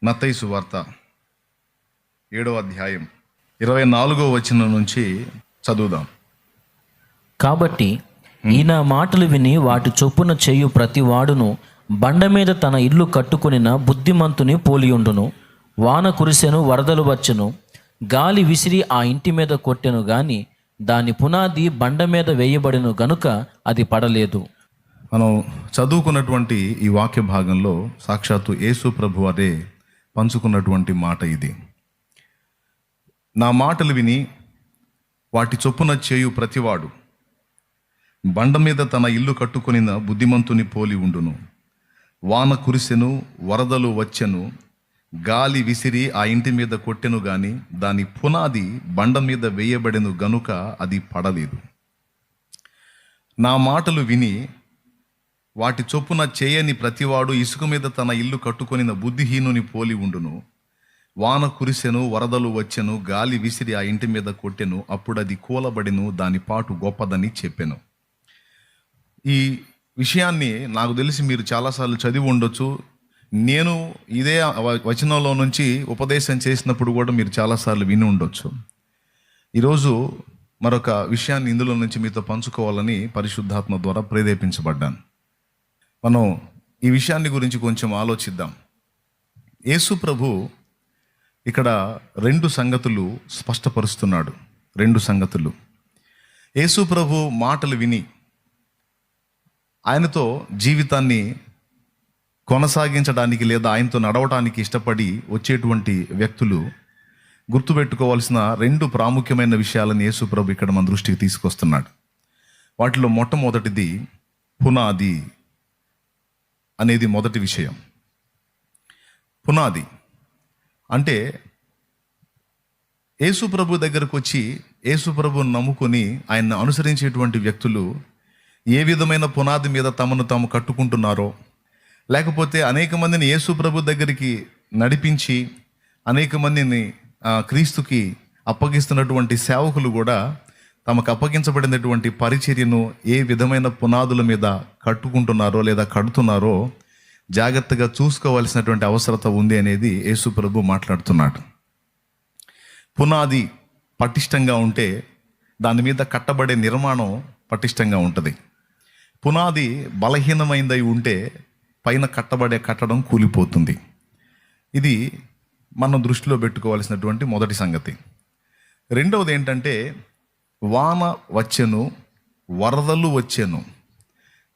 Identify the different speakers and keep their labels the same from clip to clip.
Speaker 1: మత్తయి సువార్త 7వ అధ్యాయం 24వ వచనం నుంచి చదువుదాం.
Speaker 2: కాబట్టి ఈయన మాటలు విని వాటి చొప్పున చేయు ప్రతి వాడును బండ మీద తన ఇల్లు కట్టుకొనిన బుద్ధిమంతుని పోలియుండును. వాన కురిసెను, వరదలు వచ్చెను, గాలి విసిరి ఆ ఇంటి మీద కొట్టెను గాని దాని పునాది బండ మీద వేయబడిను గనుక అది పడలేదు.
Speaker 1: మనం చదువుకున్నటువంటి ఈ వాక్య భాగంలో సాక్షాత్తు యేసు ప్రభు వారే పంచుకున్నటువంటి మాట ఇది. నా మాటలు విని వాటి చొప్పున చేయు ప్రతివాడు బండ మీద తన ఇల్లు కట్టుకొనిన బుద్ధిమంతుని పోలి ఉండును. వాన కురిసెను, వరదలు వచ్చెను, గాలి విసిరి ఆ ఇంటి మీద కొట్టెను గాని దాని పునాది బండ మీద వేయబడెను గనుక అది పడలేదు. నా మాటలు విని వాటి చొప్పున చేయని ప్రతివాడు ఇసుక మీద తన ఇల్లు కట్టుకొనిన బుద్ధిహీనుని పోలి ఉండును. వాన కురిసెను, వరదలు వచ్చెను, గాలి విసిరి ఆ ఇంటి మీద కొట్టెను, అప్పుడు అది కూలబడెను, దాని పాటు గొప్పదని చెప్పెను. ఈ విషయాన్ని నాకు తెలిసి మీరు చాలాసార్లు చదివి ఉండొచ్చు. నేను ఇదే వచనంలో నుంచి ఉపదేశం చేసినప్పుడు కూడా మీరు చాలాసార్లు విని ఉండొచ్చు. ఈరోజు మరొక విషయాన్ని ఇందులో నుంచి మీతో పంచుకోవాలని పరిశుద్ధాత్మ ద్వారా ప్రేరేపించబడ్డాను. మనం ఈ విషయాన్ని గురించి కొంచెం ఆలోచిద్దాం. యేసు ప్రభు ఇక్కడ 2 సంగతులు స్పష్టపరుస్తున్నాడు. 2 సంగతులు. యేసు ప్రభు మాటలు విని ఆయనతో జీవితాన్ని కొనసాగించడానికి లేదా ఆయనతో నడవటానికి ఇష్టపడి వచ్చేటువంటి వ్యక్తులు గుర్తుపెట్టుకోవాల్సిన 2 ప్రాముఖ్యమైన విషయాలను యేసు ప్రభు ఇక్కడ మన దృష్టికి తీసుకొస్తున్నాడు. వాటిలో మొట్టమొదటిది పునాది అనేది మొదటి విషయం. పునాది అంటే యేసు ప్రభు దగ్గరకు వచ్చి యేసు ప్రభుని నమ్ముకొని ఆయన్ని అనుసరించేటువంటి వ్యక్తులు ఏ విధమైన పునాది మీద తమను తాము కట్టుకుంటున్నారో, లేకపోతే అనేక మందిని యేసు ప్రభు దగ్గరికి నడిపించి అనేక మందిని క్రీస్తుకి అప్పగిస్తున్నటువంటి సేవకులు కూడా తమకు అప్పగించబడినటువంటి పరిచర్యను ఏ విధమైన పునాదుల మీద కట్టుకుంటున్నారో లేదా కడుతున్నారో జాగ్రత్తగా చూసుకోవాల్సినటువంటి అవసరత ఉంది అనేది యేసు ప్రభు మాట్లాడుతున్నాడు. పునాది పటిష్టంగా ఉంటే దాని మీద కట్టబడే నిర్మాణం పటిష్టంగా ఉంటుంది. పునాది బలహీనమైందై ఉంటే పైన కట్టబడే కట్టడం కూలిపోతుంది. ఇది మనం దృష్టిలో పెట్టుకోవాల్సినటువంటి మొదటి సంగతి. రెండవది ఏంటంటే వాన వచ్చెను, వరదలు వచ్చెను,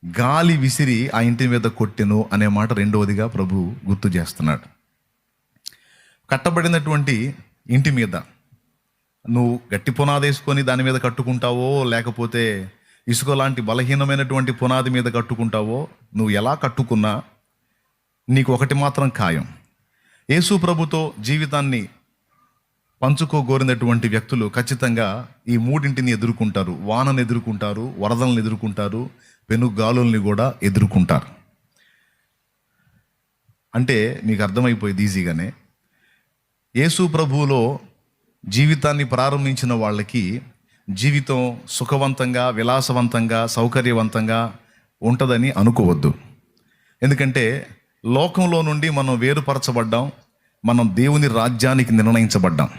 Speaker 1: గాలి విసిరి ఆ ఇంటి మీద కొట్టెను అనే మాట రెండవదిగా ప్రభు గుర్తు చేస్తున్నాడు. కట్టబడినటువంటి ఇంటి మీద నువ్వు గట్టి పునాది వేసుకొని దాని మీద కట్టుకుంటావో, లేకపోతే ఇసుక లాంటి బలహీనమైనటువంటి పునాది మీద కట్టుకుంటావో, నువ్వు ఎలా కట్టుకున్నా నీకు ఒకటి మాత్రం ఖాయం. యేసు ప్రభుతో జీవితాన్ని పంచుకోగోరినటువంటి వ్యక్తులు ఖచ్చితంగా ఈ 3 ఎదుర్కొంటారు. వానను ఎదుర్కొంటారు, వరదలను ఎదుర్కొంటారు, పెనుగాలుల్ని కూడా ఎదుర్కొంటారు. అంటే మీకు అర్థమైపోయింది ఈజీగానే. యేసు ప్రభువులో జీవితాన్ని ప్రారంభించిన వాళ్ళకి జీవితం సుఖవంతంగా, విలాసవంతంగా, సౌకర్యవంతంగా ఉంటుందని అనుకోవద్దు. ఎందుకంటే లోకంలో నుండి మనం వేరుపరచబడ్డాం, మనం దేవుని రాజ్యానికి నిర్ణయించబడ్డాం.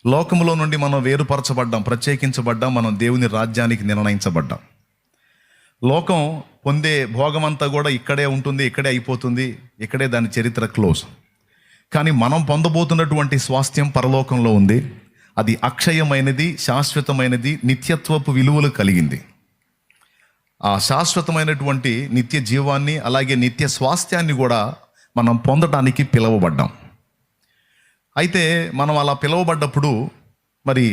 Speaker 1: లోకంలో నుండి మనం వేరుపరచబడ్డాం, ప్రత్యేకించబడ్డాం, మనం దేవుని రాజ్యానికి నిర్ణయించబడ్డాం. లోకం పొందే భోగమంతా కూడా ఇక్కడే ఉంటుంది, ఇక్కడే అయిపోతుంది, ఇక్కడే దాని చరిత్ర క్లోజ్. కానీ మనం పొందబోతున్నటువంటి స్వాస్థ్యం పరలోకంలో ఉంది. అది అక్షయమైనది, శాశ్వతమైనది, నిత్యత్వపు విలువలు కలిగింది. ఆ శాశ్వతమైనటువంటి నిత్య జీవాన్ని అలాగే నిత్య స్వాస్థ్యాన్ని కూడా మనం పొందడానికి పిలువబడ్డాం. అయితే మనం అలా పిలువబడ్డప్పుడు మరి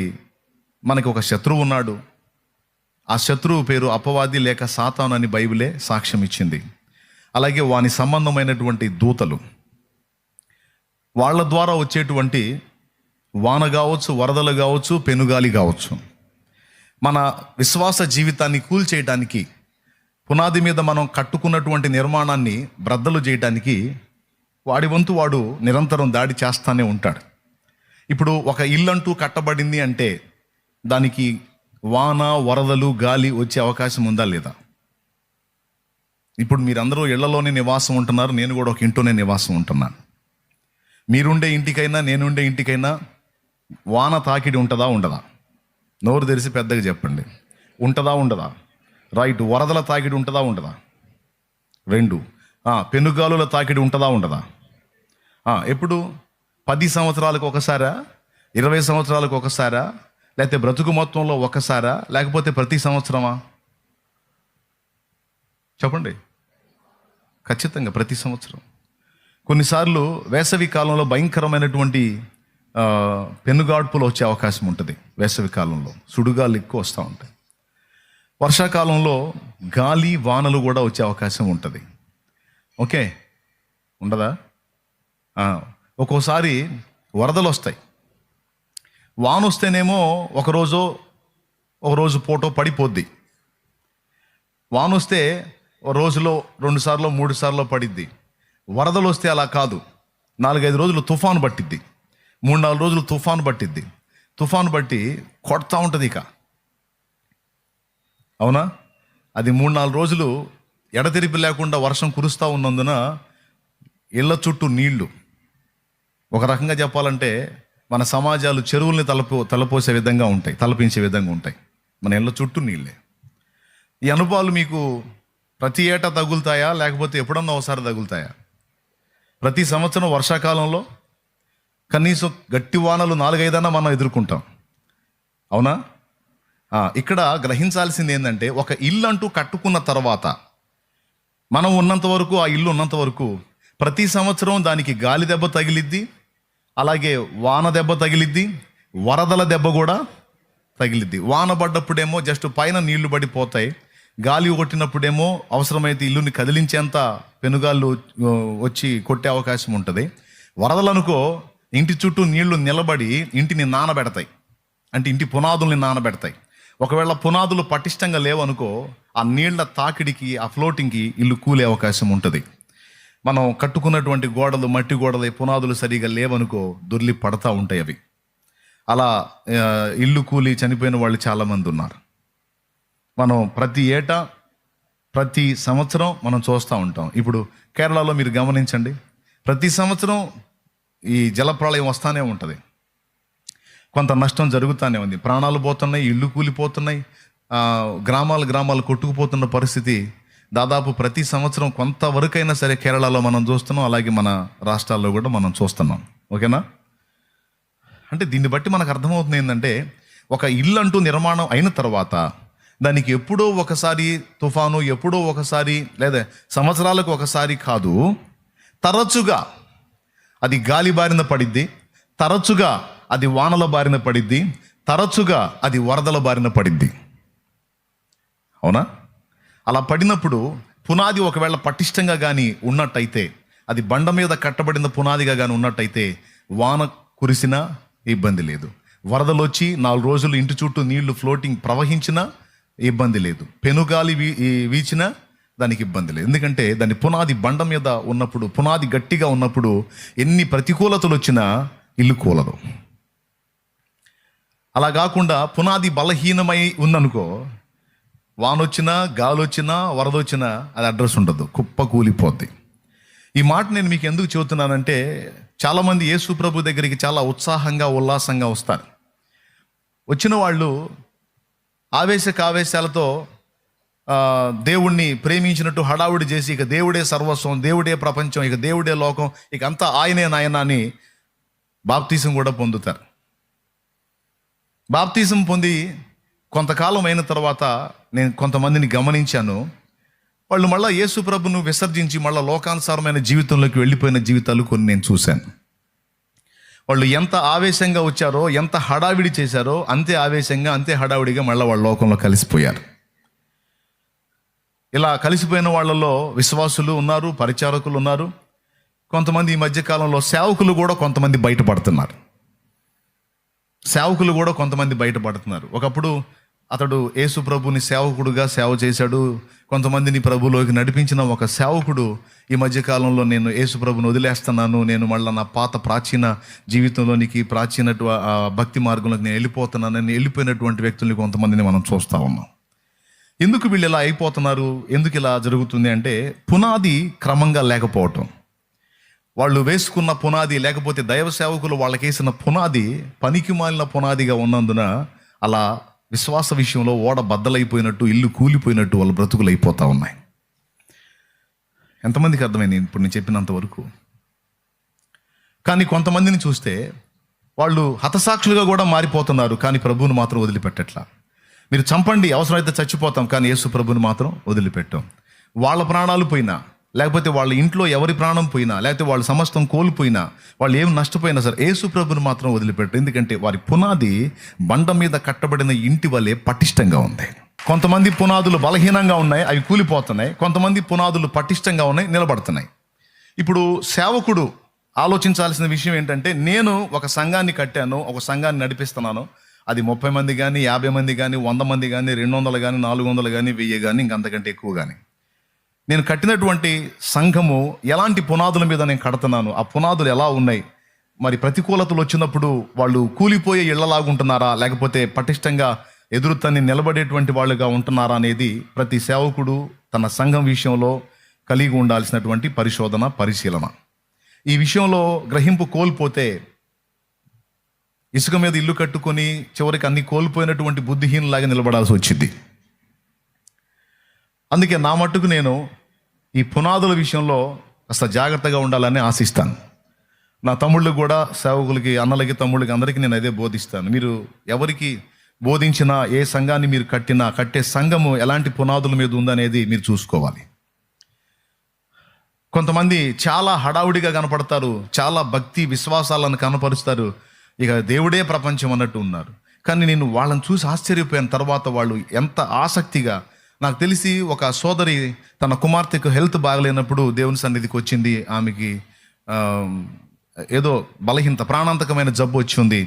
Speaker 1: మనకి ఒక శత్రువు ఉన్నాడు. ఆ శత్రువు పేరు అపవాది లేక సాతాను అని బైబిలే సాక్ష్యం ఇచ్చింది. అలాగే వాని సంబంధమైనటువంటి దూతలు, వాళ్ళ ద్వారా వచ్చేటువంటి వాన కావచ్చు, వరదలు కావచ్చు, పెనుగాలి కావచ్చు, మన విశ్వాస జీవితాన్ని కూల్చేయడానికి, పునాది మీద మనం కట్టుకున్నటువంటి నిర్మాణాన్ని బ్రద్దలు చేయడానికి వాడి వంతు వాడు నిరంతరం దాడి చేస్తానే ఉంటాడు. ఇప్పుడు ఒక ఇల్లంటూ కట్టబడింది అంటే దానికి వాన, వరదలు, గాలి వచ్చే అవకాశం ఉందా లేదా? ఇప్పుడు మీరందరూ ఇళ్లలోనే నివాసం ఉంటున్నారు, నేను కూడా ఒక ఇంట్లోనే నివాసం ఉంటున్నాను. మీరుండే ఇంటికైనా నేనుండే ఇంటికైనా వాన తాకిడి ఉంటుందా ఉండదా? నోరు తెరిచి పెద్దగా చెప్పండి. ఉంటుందా ఉండదా? రైట్. వరదల తాకిడి ఉంటుందా ఉండదా? 2. పెనుగాలుల తాకిడి ఉంటుందా ఉండదా? ఎప్పుడు? 10 సంవత్సరాలకు ఒకసారా, 20 సంవత్సరాలకు ఒకసారా, లేకపోతే బ్రతుకు మొత్తంలో ఒకసారా, లేకపోతే ప్రతి సంవత్సరమా? చెప్పండి. ఖచ్చితంగా ప్రతి సంవత్సరం. కొన్నిసార్లు వేసవి కాలంలో భయంకరమైనటువంటి పెనుగాడ్పులు వచ్చే అవకాశం ఉంటుంది. వేసవి కాలంలో సుడుగాలు ఎక్కువ వస్తూ ఉంటాయి. వర్షాకాలంలో గాలి వానలు కూడా వచ్చే అవకాశం ఉంటుంది. ఓకే, ఉండదా? ఒక్కోసారి వరదలు వస్తాయి. వాన వస్తేనేమో ఒక రోజు పూట పడిపోద్ది. వాన వస్తే రోజులో 2 సార్లు 3 సార్లు పడిద్ది. వరదలు వస్తే అలా కాదు, 4-5 రోజులు తుఫాను పట్టిద్ది, 3-4 రోజులు తుఫాను పట్టిద్ది. తుఫాను బట్టి కొడతా ఉంటుంది ఇక. అవునా? అది 3-4 రోజులు ఎడతెరిపి లేకుండా వర్షం కురుస్తూ ఉన్నందున ఇళ్ళ చుట్టూ నీళ్లు. ఒక రకంగా చెప్పాలంటే మన సమాజాలు చెరువుల్ని తలపోసే విధంగా ఉంటాయి, తలపించే విధంగా ఉంటాయి. మన ఇళ్ళ చుట్టూ నీళ్ళే. ఈ అనుభవాలు మీకు ప్రతి ఏటా తగులుతాయా, లేకపోతే ఎప్పుడన్నా ఒకసారి తగులుతాయా? ప్రతి సంవత్సరం వర్షాకాలంలో కనీసం గట్టి వానలు 4-5 మనం ఎదుర్కొంటాం. అవునా? ఇక్కడ గ్రహించాల్సింది ఏంటంటే, ఒక ఇల్లు అంటూ కట్టుకున్న తర్వాత మనం ఉన్నంత వరకు, ఆ ఇల్లు ఉన్నంత వరకు ప్రతి సంవత్సరం దానికి గాలి దెబ్బ తగిలిద్ది, అలాగే వాన దెబ్బ తగిలిద్ది, వరదల దెబ్బ కూడా తగిలిద్ది. వాన పడ్డప్పుడేమో జస్ట్ పైన నీళ్లు పడిపోతాయి, గాలి కొట్టినప్పుడేమో అవసరమైతే ఇల్లుని కదిలించేంత పెనుగాళ్ళు వచ్చి కొట్టే అవకాశం ఉంటుంది. వరదలనుకో ఇంటి చుట్టూ నీళ్లు నిలబడి ఇంటిని నానబెడతాయి, అంటే ఇంటి పునాదుల్ని నానబెడతాయి. ఒకవేళ పునాదులు పటిష్టంగా లేవనుకో, ఆ నీళ్ల తాకిడికి, ఆ ఫ్లోటింగ్కి ఇల్లు కూలే అవకాశం ఉంటుంది. మనం కట్టుకున్నటువంటి గోడలు, మట్టి గోడలు, పునాదులు సరిగా లేవనుకో దొర్లి పడతా ఉంటాయి అవి. అలా ఇల్లు కూలి చనిపోయిన వాళ్ళు చాలామంది ఉన్నారు. మనం ప్రతి సంవత్సరం మనం చూస్తూ ఉంటాం. ఇప్పుడు కేరళలో మీరు గమనించండి, ప్రతి సంవత్సరం ఈ జలప్రళయం వస్తూనే ఉంటుంది. కొంత నష్టం జరుగుతూనే ఉంది, ప్రాణాలు పోతున్నాయి, ఇళ్ళు కూలిపోతున్నాయి, గ్రామాలు కొట్టుకుపోతున్న పరిస్థితి దాదాపు ప్రతి సంవత్సరం కొంతవరకైనా సరే కేరళలో మనం చూస్తున్నాం, అలాగే మన రాష్ట్రాల్లో కూడా మనం చూస్తున్నాం. ఓకేనా? అంటే దీన్ని బట్టి మనకు అర్థమవుతుంది ఏంటంటే, ఒక ఇల్లు అంటూ నిర్మాణం అయిన తర్వాత దానికి ఎప్పుడో ఒకసారి తుఫాను, ఎప్పుడో ఒకసారి లేదా సంవత్సరాలకు ఒకసారి కాదు, తరచుగా అది గాలి బారిన పడిద్ది, తరచుగా అది వానల బారిన పడిద్ది, తరచుగా అది వరదల బారిన పడిద్ది. అవునా? అలా పడినప్పుడు పునాది ఒకవేళ పటిష్టంగా కానీ ఉన్నట్టయితే, అది బండ మీద కట్టబడిన పునాదిగా కానీ ఉన్నట్టయితే వాన కురిసినా ఇబ్బంది లేదు, వరదలు వచ్చి 4 రోజులు ఇంటి చుట్టూ నీళ్లు ఫ్లోటింగ్ ప్రవహించినా ఇబ్బంది లేదు, పెనుగాలి వీచినా దానికి ఇబ్బంది లేదు. ఎందుకంటే దాని పునాది బండ మీద ఉన్నప్పుడు, పునాది గట్టిగా ఉన్నప్పుడు ఎన్ని ప్రతికూలతలు వచ్చినా ఇల్లు కూలదు. అలా కాకుండా పునాది బలహీనమై ఉందనుకో, వానొచ్చినా, గాలి వచ్చినా, వరద వచ్చినా అది అడ్రస్ ఉండదు, కుప్ప కూలిపోద్ది. ఈ మాట నేను మీకు ఎందుకు చెబుతున్నానంటే, చాలామంది యేసు ప్రభు దగ్గరికి చాలా ఉత్సాహంగా, ఉల్లాసంగా వస్తారు. వచ్చిన వాళ్ళు ఆవేశాలతో దేవుణ్ణి ప్రేమించినట్టు హడావుడి చేసి, ఇక దేవుడే సర్వస్వం, దేవుడే ప్రపంచం, ఇక దేవుడే లోకం, ఇక అంతా ఆయనే నాయన అని బాప్తీసం కూడా పొందుతారు. బాప్తీసం పొంది కొంతకాలం అయిన తర్వాత నేను కొంతమందిని గమనించాను, వాళ్ళు మళ్ళీ యేసు ప్రభును విసర్జించి మళ్ళీ లోకానుసారమైన జీవితంలోకి వెళ్ళిపోయిన జీవితాలు కొన్ని నేను చూశాను. వాళ్ళు ఎంత ఆవేశంగా వచ్చారో, ఎంత హడావిడి చేశారో, అంతే ఆవేశంగా, అంతే హడావిడిగా మళ్ళీ వాళ్ళ లోకంలో కలిసిపోయారు. ఇలా కలిసిపోయిన వాళ్ళలో విశ్వాసులు ఉన్నారు, పరిచారకులు ఉన్నారు, కొంతమంది ఈ మధ్యకాలంలో సేవకులు కూడా కొంతమంది బయటపడుతున్నారు. ఒకప్పుడు అతడు యేసు ప్రభుని సేవకుడుగా సేవ చేశాడు, కొంతమందిని ప్రభులోకి నడిపించిన ఒక సేవకుడు ఈ మధ్యకాలంలో నేను యేసు ప్రభుని వదిలేస్తున్నాను, నేను మళ్ళీ నా పాత ప్రాచీన జీవితంలోనికి, ప్రాచీన భక్తి మార్గంలోకి నేను వెళ్ళిపోతున్నానని వెళ్ళిపోయినటువంటి వ్యక్తుల్ని కొంతమందిని మనం చూస్తూ ఉన్నాం. ఎందుకు వీళ్ళు ఇలా అయిపోతున్నారు, ఎందుకు ఇలా జరుగుతుంది అంటే, పునాది క్రమంగా లేకపోవటం. వాళ్ళు వేసుకున్న పునాది, లేకపోతే దైవ సేవకులు వాళ్ళకేసిన పునాది పనికి మాలిన పునాదిగా ఉన్నందున అలా విశ్వాస విషయంలో ఓడ బద్దలైపోయినట్టు, ఇల్లు కూలిపోయినట్టు వాళ్ళ బ్రతుకులు అయిపోతూ ఉన్నాయి. ఎంతమందికి అర్థమైంది ఇప్పుడు నేను చెప్పినంత వరకు? కానీ కొంతమందిని చూస్తే వాళ్ళు హతసాక్షులుగా కూడా మారిపోతున్నారు, కానీ ప్రభువుని మాత్రం వదిలిపెట్టట్లా. మీరు చంపండి, అవసరమైతే చచ్చిపోతాం, కానీ యేసు ప్రభువుని మాత్రం వదిలిపెట్టాం. వాళ్ళ ప్రాణాలు పోయినా, లేకపోతే వాళ్ళ ఇంట్లో ఎవరి ప్రాణం పోయినా, లేకపోతే వాళ్ళ సమస్తం కోల్పోయినా, వాళ్ళు ఏం నష్టపోయినా సరే యేసు ప్రభువుని మాత్రం వదిలిపెట్టారు. ఎందుకంటే వారి పునాది బండ మీద కట్టబడిన ఇంటి వలె పటిష్టంగా ఉంది. కొంతమంది పునాదులు బలహీనంగా ఉన్నాయి, అవి కూలిపోతున్నాయి. కొంతమంది పునాదులు పటిష్టంగా ఉన్నాయి, నిలబడుతున్నాయి. ఇప్పుడు సేవకుడు ఆలోచించాల్సిన విషయం ఏంటంటే, నేను ఒక సంఘాన్ని కట్టాను, ఒక సంఘాన్ని నడిపిస్తున్నాను. అది 30 మంది కానీ, 50 మంది కానీ, 100 మంది కానీ, 200 కానీ, 400 కానీ, 1000 కానీ, ఇంకంతకంటే ఎక్కువ కానీ, నేను కట్టినటువంటి సంఘము ఎలాంటి పునాదుల మీద నేను కడుతున్నాను, ఆ పునాదులు ఎలా ఉన్నాయి, మరి ప్రతికూలతలు వచ్చినప్పుడు వాళ్ళు కూలిపోయే ఇళ్లలాగుంటున్నారా, లేకపోతే పటిష్టంగా ఎదురుతన్ని నిలబడేటువంటి వాళ్ళుగా ఉంటున్నారా అనేది ప్రతి సేవకుడు తన సంఘం విషయంలో కలిగి ఉండాల్సినటువంటి పరిశోధన, పరిశీలన. ఈ విషయంలో గ్రహింపు కోల్పోతే ఇసుక మీద ఇల్లు కట్టుకొని చివరికి అన్ని కోల్పోయినటువంటి బుద్ధిహీనులాగా నిలబడాల్సి వచ్చింది. అందుకే నా మట్టుకు నేను ఈ పునాదుల విషయంలో కాస్త జాగ్రత్తగా ఉండాలని ఆశిస్తాను. నా తమ్ముళ్ళకి కూడా, సేవకులకి, అన్నలకి, తమ్ముళ్ళకి, అందరికీ నేను అదే బోధిస్తాను. మీరు ఎవరికి బోధించినా, ఏ సంఘాన్ని మీరు కట్టినా, కట్టే సంఘము ఎలాంటి పునాదుల మీద ఉందనేది మీరు చూసుకోవాలి. కొంతమంది చాలా హడావుడిగా కనపడతారు, చాలా భక్తి విశ్వాసాలను కనపరుస్తారు, ఇక దేవుడే ప్రపంచం అన్నట్టు ఉన్నారు. కానీ నేను వాళ్ళని చూసి ఆశ్చర్యపోయిన తర్వాత వాళ్ళు ఎంత ఆసక్తిగా, నాకు తెలిసి ఒక సోదరి తన కుమార్తెకు హెల్త్ బాగలేనప్పుడు దేవుని సన్నిధికి వచ్చింది. ఆమెకి ఏదో బలహీనత, ప్రాణాంతకమైన జబ్బు వచ్చింది.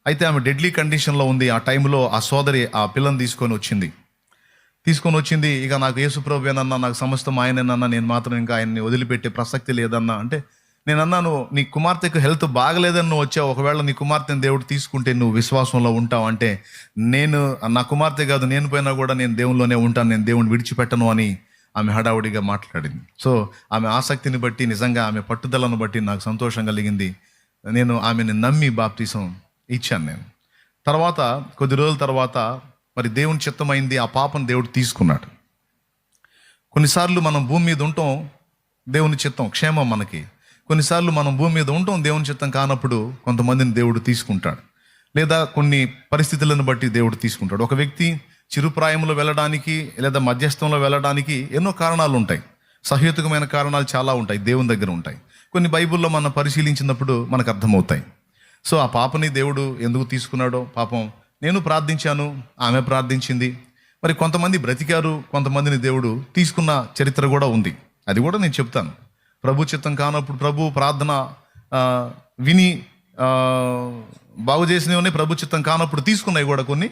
Speaker 1: అయితే ఆమె డెడ్లీ కండిషన్లో ఉంది. ఆ టైంలో ఆ సోదరి ఆ పిల్లని తీసుకొని వచ్చింది. ఇక నాకు యేసు ప్రభువేనన్నా, నాకు సమస్తం ఆయనేనన్నా, నేను మాత్రం ఇంకా ఆయన్ని వదిలిపెట్టే ప్రసక్తి లేదన్నా. అంటే నేను అన్నాను, నీ కుమార్తెకు హెల్త్ బాగలేదని నువ్వు వచ్చావు, ఒకవేళ నీ కుమార్తెను దేవుడు తీసుకుంటే నువ్వు విశ్వాసంలో ఉంటావు అంటే, నేను నా కుమార్తె కాదు, నేను పోయినా కూడా నేను దేవునిలోనే ఉంటాను, నేను దేవుని విడిచిపెట్టను అని ఆమె హడావుడిగా మాట్లాడింది. సో ఆమె ఆసక్తిని బట్టి, నిజంగా ఆమె పట్టుదలను బట్టి నాకు సంతోషం కలిగింది. నేను ఆమెను నమ్మి బాప్తీసం ఇచ్చాను. నేను తర్వాత కొద్ది రోజుల తర్వాత మరి దేవుని చిత్తమైంది, ఆ పాపను దేవుడు తీసుకున్నాడు. కొన్నిసార్లు మనం భూమి మీద ఉంటాం, దేవుని చిత్తం క్షేమం మనకి. కొన్నిసార్లు మనం భూమి మీద ఉంటాం, దేవుని చిత్తం కానప్పుడు కొంతమందిని దేవుడు తీసుకుంటాడు, లేదా కొన్ని పరిస్థితులను బట్టి దేవుడు తీసుకుంటాడు. ఒక వ్యక్తి చిరుప్రాయంలో వెళ్ళడానికి, లేదా మధ్యస్థంలో వెళ్ళడానికి ఎన్నో కారణాలు ఉంటాయి. సహేతుకమైన కారణాలు చాలా ఉంటాయి, దేవుని దగ్గర ఉంటాయి. కొన్ని బైబిల్లో మనం పరిశీలించినప్పుడు మనకు అర్థమవుతాయి. సో ఆ పాపని దేవుడు ఎందుకు తీసుకున్నాడో, పాపం నేను ప్రార్థించాను, ఆమె ప్రార్థించింది. మరి కొంతమంది బ్రతికారు, కొంతమందిని దేవుడు తీసుకున్న చరిత్ర కూడా ఉంది. అది కూడా నేను చెప్తాను. ప్రభు చిత్తం కానప్పుడు, ప్రభు ప్రార్థన విని బాగు చేసినవి, ప్రభు చిత్తం కానప్పుడు తీసుకున్నవి కూడా కొన్ని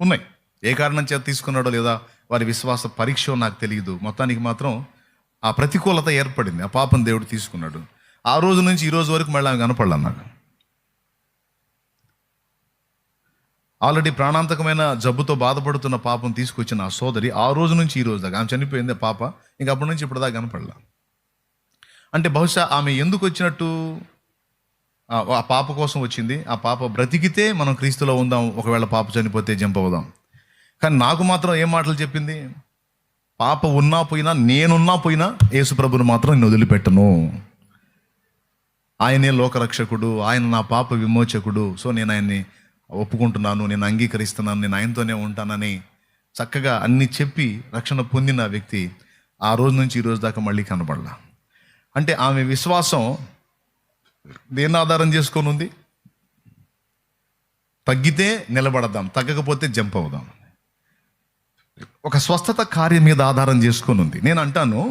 Speaker 1: ఉన్నాయి. ఏ కారణం చేత తీసుకున్నాడో, లేదా వారి విశ్వాస పరీక్ష నాకు తెలియదు. మొత్తానికి మాత్రం ఆ ప్రతికూలత ఏర్పడింది, ఆ పాపను దేవుడు తీసుకున్నాడు. ఆ రోజు నుంచి ఈ రోజు వరకు మళ్ళీ ఆమె కనపడలన్నాడు. ఆల్రెడీ ప్రాణాంతకమైన జబ్బుతో బాధపడుతున్న పాపం తీసుకొచ్చిన ఆ సోదరి ఆ రోజు నుంచి ఈ రోజు దాకా, ఆమె చనిపోయింది పాప, ఇంక అప్పటి నుంచి ఇప్పటిదాకా కనపడలా. అంటే బహుశా ఆమె ఎందుకు వచ్చినట్టు, ఆ పాప కోసం వచ్చింది. ఆ పాప బ్రతికితే మనం క్రీస్తులో ఉందాం, ఒకవేళ పాప చనిపోతే జంప్ అవుదాం. కానీ నాకు మాత్రం ఏం మాటలు చెప్పింది, పాప ఉన్నా పోయినా, నేనున్నా పోయినా యేసు ప్రభుని మాత్రం నేను వదిలిపెట్టను. ఆయనే లోకరక్షకుడు, ఆయన నా పాప విమోచకుడు. సో నేను ఆయన్ని ఒప్పుకుంటున్నాను, నేను అంగీకరిస్తున్నాను, నేను ఆయనతోనే ఉంటానని చక్కగా అన్ని చెప్పి రక్షణ పొందిన వ్యక్తి ఆ రోజు నుంచి ఈ రోజు దాకా మళ్ళీ కనబడలా. అంటే ఆమె విశ్వాసం దేన్ని ఆధారం చేసుకొని ఉంది? తగ్గితే నిలబడదాం, తగ్గకపోతే జంప్ అవుదాం. ఒక స్వస్థత కార్యం మీద ఆధారం చేసుకొని ఉంది. నేను అంటాను,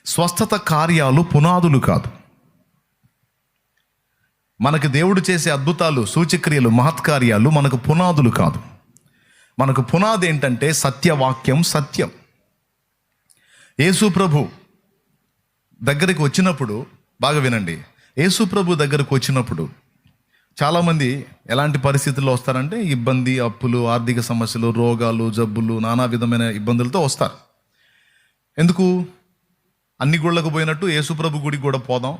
Speaker 1: స్వస్థత కార్యాలు పునాదులు కాదు. మనకు దేవుడు చేసే అద్భుతాలు, సూచక్రియలు, మహత్కార్యాలు మనకు పునాదులు కాదు. మనకు పునాది ఏంటంటే సత్యవాక్యం, సత్యం. యేసు ప్రభు దగ్గరికి వచ్చినప్పుడు, బాగా వినండి, యేసు ప్రభు దగ్గరకు వచ్చినప్పుడు చాలామంది ఎలాంటి పరిస్థితుల్లో వస్తారంటే, ఇబ్బంది, అప్పులు, ఆర్థిక సమస్యలు, రోగాలు, జబ్బులు, నానా విధమైన ఇబ్బందులతో వస్తారు. ఎందుకు? అన్ని గుళ్ళకు పోయినట్టు యేసు ప్రభు గుడికి కూడా పోదాం,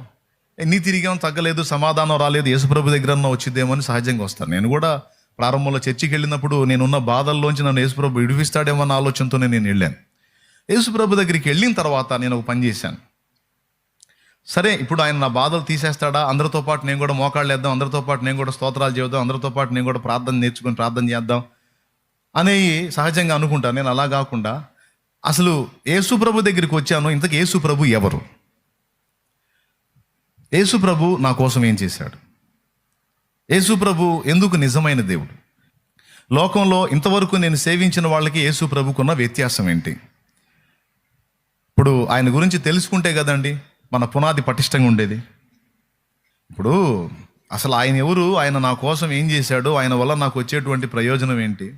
Speaker 1: ఎన్ని తిరిగాం తగ్గలేదు, సమాధానం రాలేదు, యేసుప్రభు దగ్గర వచ్చిద్దేమో అని సహజంగా వస్తాను. నేను కూడా ప్రారంభంలో చర్చికి వెళ్ళినప్పుడు నేనున్న బాధల్లోంచి నన్ను యేసుప్రభు విడిపిస్తాడేమో అన్న ఆలోచనతోనే నేను వెళ్ళాను. యేసుప్రభు దగ్గరికి వెళ్ళిన తర్వాత నేను ఒక పని చేశాను. సరే, ఇప్పుడు ఆయన నా బాధలు తీసేస్తాడా, అందరితో పాటు నేను కూడా మోకాళ్ళు వేద్దాం, అందరితో పాటు నేను కూడా స్తోత్రాలు చేద్దాం, అందరితో పాటు నేను కూడా ప్రార్థన నేర్చుకొని ప్రార్థన చేద్దాం అని సహజంగా అనుకుంటాను. నేను అలా కాకుండా అసలు యేసుప్రభు దగ్గరికి వచ్చాను. ఇంతకు యేసుప్రభు ఎవరు? యేసుప్రభు నా కోసం ఏం చేశాడు? యేసుప్రభు ఎందుకు నిజమైన దేవుడు? లోకంలో ఇంతవరకు నేను సేవించిన వాళ్ళకి యేసుప్రభుకున్న వ్యత్యాసం ఏంటి? ఇప్పుడు ఆయన గురించి తెలుసుకుంటే కదండి మన పునాది పటిష్టంగా ఉండేది. ఇప్పుడు అసలు ఆయన ఎవరు, ఆయన నా కోసం ఏం చేశాడు, ఆయన వల్ల నాకు వచ్చేటువంటి ప్రయోజనం ఏంటి,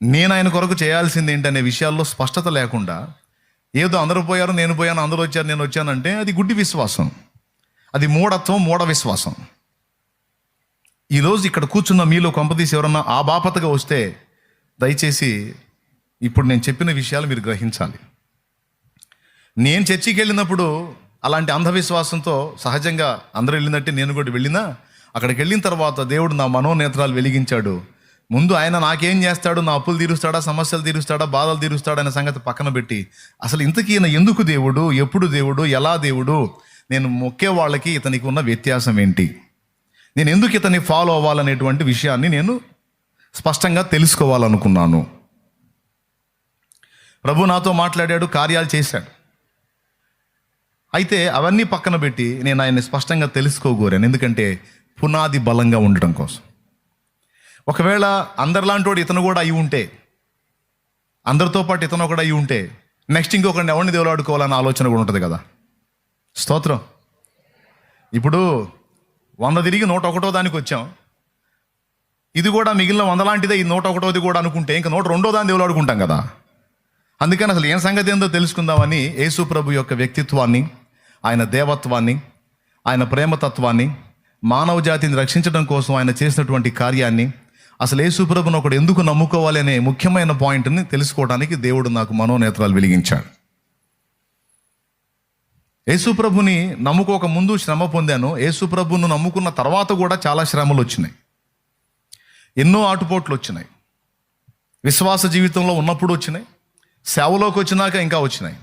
Speaker 1: నేను ఆయన కొరకు చేయాల్సింది ఏంటి అనే విషయాల్లో స్పష్టత లేకుండా ఏదో అందరూ పోయారు నేను పోయాను, అందరూ వచ్చారు నేను వచ్చానంటే అది గుడ్డి విశ్వాసం, అది మూఢత్వం, మూఢ విశ్వాసం. ఈరోజు ఇక్కడ కూర్చున్న మీలో కొంపదీసి ఎవరన్నా ఆ బాపతగా వస్తే దయచేసి ఇప్పుడు నేను చెప్పిన విషయాలు మీరు గ్రహించాలి. నేను చర్చికి వెళ్ళినప్పుడు అలాంటి అంధవిశ్వాసంతో సహజంగా అందరూ వెళ్ళినట్టే నేను కూడా వెళ్ళినా, అక్కడికి వెళ్ళిన తర్వాత దేవుడు నా మనోనేత్రాలు వెలిగించాడు. ముందు ఆయన నాకేం చేస్తాడు, నా అప్పులు తీరుస్తాడా, సమస్యలు తీరుస్తాడా, బాధలు తీరుస్తాడా అనే సంగతి పక్కన పెట్టి అసలు ఇంతకీ ఈయన ఎందుకు దేవుడు, ఎప్పుడు దేవుడు, ఎలా దేవుడు, నేను మొక్కే వాళ్ళకి ఇతనికి ఉన్న వ్యత్యాసం ఏంటి, నేను ఎందుకు ఇతన్ని ఫాలో అవ్వాలనేటువంటి విషయాన్ని నేను స్పష్టంగా తెలుసుకోవాలనుకున్నాను. ప్రభు నాతో మాట్లాడాడు, కార్యాలు చేశాడు. అయితే అవన్నీ పక్కన పెట్టి నేను ఆయన్ని స్పష్టంగా తెలుసుకోగోరాను. ఎందుకంటే పునాది బలంగా ఉండటం కోసం. ఒకవేళ అందరిలాంటి ఇతను కూడా అయి ఉంటే, అందరితో పాటు ఇతను ఒకటి అయి ఉంటే నెక్స్ట్ ఇంకొకరిని ఎవరిని దేవులాడుకోవాలన్న ఆలోచన కూడా ఉంటుంది కదా. స్తోత్రం. ఇప్పుడు 100 తిరిగి 101వ దానికి వచ్చాం. ఇది కూడా మిగిలిన 100 లాంటిదే, ఈ 101వది కూడా అనుకుంటే ఇంకా 102వ దాన్ని దేవులాడుకుంటాం కదా. అందుకని అసలు ఏం సంగతి ఏందో తెలుసుకుందామని యేసు ప్రభు యొక్క వ్యక్తిత్వాన్ని, ఆయన దేవత్వాన్ని, ఆయన ప్రేమతత్వాన్ని, మానవ జాతిని రక్షించడం కోసం ఆయన చేసినటువంటి కార్యాన్ని, అసలు యేసు ప్రభుని ఒకడు ఎందుకు నమ్ముకోవాలి అనే ముఖ్యమైన పాయింట్ని తెలుసుకోవడానికి దేవుడు నాకు మనోనేత్రాలు వెలిగించాడు. యేసు ప్రభుని నమ్ముకోక ముందు శ్రమ పొందాను. యేసు ప్రభును నమ్ముకున్న తర్వాత కూడా చాలా శ్రమలు వచ్చినాయి, ఎన్నో ఆటుపోట్లు వచ్చినాయి. విశ్వాస జీవితంలో ఉన్నప్పుడు వచ్చినాయి, సేవలోకి వచ్చినాక ఇంకా వచ్చినాయి.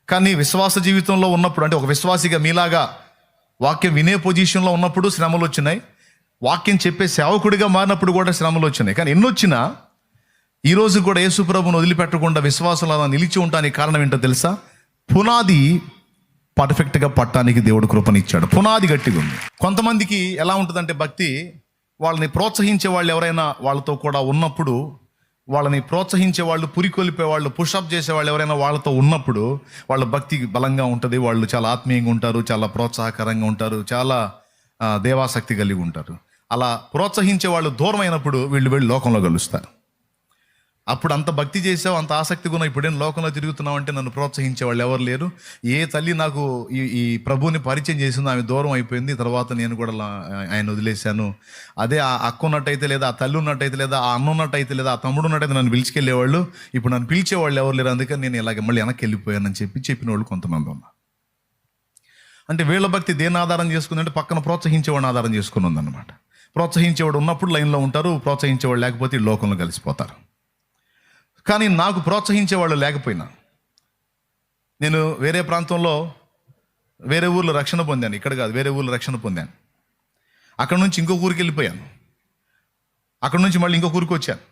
Speaker 1: కానీ విశ్వాస జీవితంలో ఉన్నప్పుడు, అంటే ఒక విశ్వాసిగా మీలాగా వాక్యం వినే పొజిషన్లో ఉన్నప్పుడు శ్రమలు వచ్చినాయి, వాక్యం చెప్పే సేవకుడిగా మారినప్పుడు కూడా శ్రమలు వచ్చినాయి. కానీ ఎన్నొచ్చినా ఈరోజు కూడా యేసు ప్రభువును వదిలిపెట్టకుండా విశ్వాసంలో అలా నిలిచి ఉండడానికి కారణం ఏంటో తెలుసా? పునాది పర్ఫెక్ట్గా పట్టడానికి దేవుడు కృపనిచ్చాడు. పునాది గట్టిగా ఉంది. కొంతమందికి ఎలా ఉంటుందంటే భక్తి, వాళ్ళని ప్రోత్సహించే వాళ్ళు ఎవరైనా వాళ్ళతో కూడా ఉన్నప్పుడు, వాళ్ళని ప్రోత్సహించే వాళ్ళు, పురికొల్పే వాళ్ళు, పుషప్ చేసేవాళ్ళు ఎవరైనా వాళ్ళతో ఉన్నప్పుడు వాళ్ళ భక్తి బలంగా ఉంటుంది. వాళ్ళు చాలా ఆత్మీయంగా ఉంటారు, చాలా ప్రోత్సాహకరంగా ఉంటారు, చాలా దేవాసక్తి కలిగి ఉంటారు. అలా ప్రోత్సహించే వాళ్ళు దూరం అయినప్పుడు వీళ్ళు వెళ్ళి లోకంలో కలుస్తారు. అప్పుడు అంత భక్తి చేసావు, అంత ఆసక్తిగా ఉన్నావు, ఇప్పుడేం లోకంలో తిరుగుతున్నావు అంటే నన్ను ప్రోత్సహించే వాళ్ళు ఎవరు లేరు. ఏ తల్లి నాకు ఈ ప్రభువుని పరిచయం చేసిందో ఆమె దూరం అయిపోయింది, తర్వాత నేను కూడా ఆయన వదిలేశాను. అదే ఆ అక్క ఉన్నట్టయితే, లేదా ఆ తల్లి ఉన్నట్టయితే, లేదా ఆ అన్న ఉన్నట్టయితే, లేదా ఆ తమ్ముడు ఉన్నట్టయితే నన్ను పిలిచికెళ్ళేవాళ్ళు, ఇప్పుడు నన్ను పిలిచేవాళ్ళు ఎవరు లేరు, అందుకని నేను ఇలాగ మళ్ళీ వెనక్కి వెళ్ళిపోయానని చెప్పిన వాళ్ళు కొంతమంది ఉన్నారు. అంటే వీళ్ళ భక్తి దేని ఆధారం చేసుకుంది అంటే పక్కన ప్రోత్సహించేవాడిని ఆధారం చేసుకుని ఉందన్నమాట. ప్రోత్సహించేవాడు ఉన్నప్పుడు లైన్లో ఉంటారు, ప్రోత్సహించేవాడు లేకపోతే ఈ లోకంలో కలిసిపోతారు. కానీ నాకు ప్రోత్సహించేవాళ్ళు లేకపోయినా, నేను వేరే ప్రాంతంలో వేరే ఊర్లో రక్షణ పొందాను, ఇక్కడ కాదు వేరే ఊర్లో రక్షణ పొందాను. అక్కడ నుంచి ఇంకొక ఊరికి వెళ్ళిపోయాను, అక్కడ నుంచి మళ్ళీ ఇంకొక ఊరికి వచ్చాను.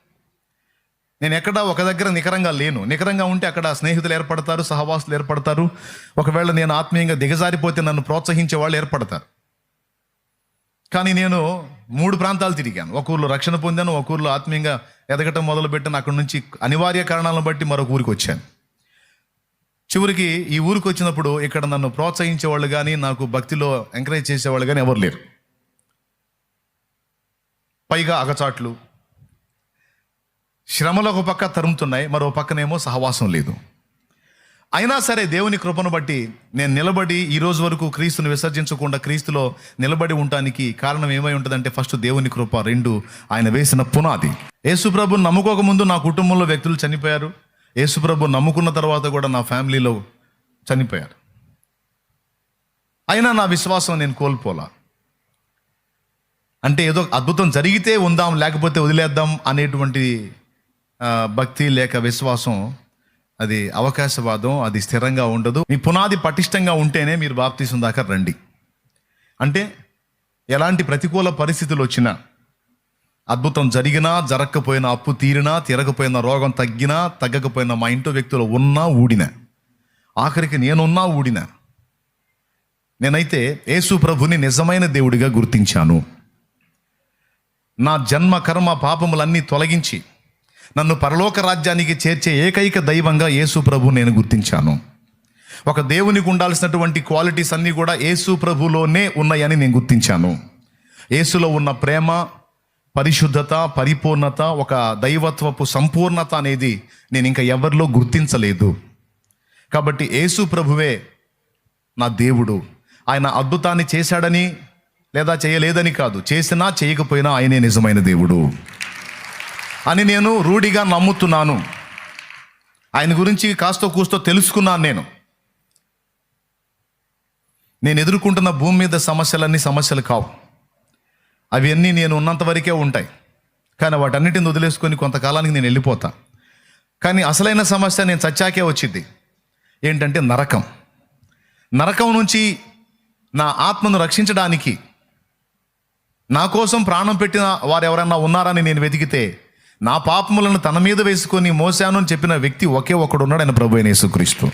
Speaker 1: నేను ఎక్కడ ఒక దగ్గర నికరంగా లేను. నికరంగా ఉంటే అక్కడ స్నేహితులు ఏర్పడతారు, సహవాసులు ఏర్పడతారు. ఒకవేళ నేను ఆత్మీయంగా దిగజారిపోతే నన్ను ప్రోత్సహించే వాళ్ళు ఏర్పడతారు. కానీ నేను 3 ప్రాంతాలు తిరిగాను. ఒక ఊర్లో రక్షణ పొందాను, ఒక ఊర్లో ఆత్మీయంగా ఎదగటం మొదలుపెట్టాను, అక్కడి నుంచి అనివార్య కారణాలను బట్టి మరొక ఊరికి వచ్చాను. చివరికి ఈ ఊరికి వచ్చినప్పుడు ఇక్కడ నన్ను ప్రోత్సహించేవాళ్ళు కానీ, నాకు భక్తిలో ఎంకరేజ్ చేసేవాళ్ళు కానీ ఎవరు లేరు. పైగా అగచాట్లు, శ్రమలు ఒక పక్క తరుముతున్నాయి, మరో పక్కనేమో సహవాసం లేదు. అయినా సరే దేవుని కృపను బట్టి నేను నిలబడి ఈ రోజు వరకు క్రీస్తుని విసర్జించకుండా క్రీస్తులో నిలబడి ఉండటానికి కారణం ఏమై ఉంటుందంటే, ఫస్ట్ దేవుని కృప, 2 ఆయన వేసిన పునాది. యేసుప్రభుని నమ్ముకోకముందు నా కుటుంబంలో వ్యక్తులు చనిపోయారు. యేసుప్రభు నమ్ముకున్న తర్వాత కూడా నా ఫ్యామిలీలో చనిపోయారు. అయినా నా విశ్వాసం నేను కోల్పోలా. అంటే ఏదో అద్భుతం జరిగితే ఉందాం, లేకపోతే వదిలేద్దాం అనేటువంటి భక్తి లేక విశ్వాసం, అది అవకాశవాదం, అది స్థిరంగా ఉండదు. మీ పునాది పటిష్టంగా ఉంటేనే మీరు బాప్తీసం దాకా రండి. అంటే ఎలాంటి ప్రతికూల పరిస్థితులు వచ్చినా, అద్భుతం జరిగినా జరగకపోయినా, అప్పు తీరినా తీరకపోయినా, రోగం తగ్గినా తగ్గకపోయినా, మా ఇంట్లో వ్యక్తులు ఉన్నా ఊడినా, ఆఖరికి నేనున్నా ఊడినా, నేనైతే యేసు ప్రభుని నిజమైన దేవుడిగా గుర్తించాను. నా జన్మ కర్మ పాపములన్నీ తొలగించి నన్ను పరలోక రాజ్యానికి చేర్చే ఏకైక దైవంగా యేసు ప్రభు నేను గుర్తించాను. ఒక దేవునికి ఉండాల్సినటువంటి క్వాలిటీస్ అన్నీ కూడా యేసు ప్రభులోనే ఉన్నాయని నేను గుర్తించాను. యేసులో ఉన్న ప్రేమ, పరిశుద్ధత, పరిపూర్ణత, ఒక దైవత్వపు సంపూర్ణత అనేది నేను ఇంకా ఎవరిలో గుర్తించలేదు. కాబట్టి యేసు ప్రభువే నా దేవుడు. ఆయన అద్భుతాన్ని చేశాడని లేదా చేయలేదని కాదు, చేసినా చేయకపోయినా ఆయనే నిజమైన దేవుడు అని నేను రూఢిగా నమ్ముతున్నాను. ఆయన గురించి కాస్తో కూస్తో తెలుసుకున్నాను. నేను ఎదుర్కొంటున్న భూమి మీద సమస్యలన్నీ సమస్యలు కావు. అవన్నీ నేను ఉన్నంత వరకే ఉంటాయి. కానీ వాటన్నిటిని వదిలేసుకొని కొంతకాలానికి నేను వెళ్ళిపోతా. కానీ అసలైన సమస్య నేను చచ్చాకే వచ్చింది. ఏంటంటే నరకం. నరకం నుంచి నా ఆత్మను రక్షించడానికి నా కోసం ప్రాణం పెట్టిన వారు ఎవరన్నా ఉన్నారని నేను వెతికితే, నా పాపములను తన మీద వేసుకొని మోసాను అని చెప్పిన వ్యక్తి ఒకే ఒకడు ఉన్నాడు, ఆయన ప్రభువైన యేసుక్రీస్తు.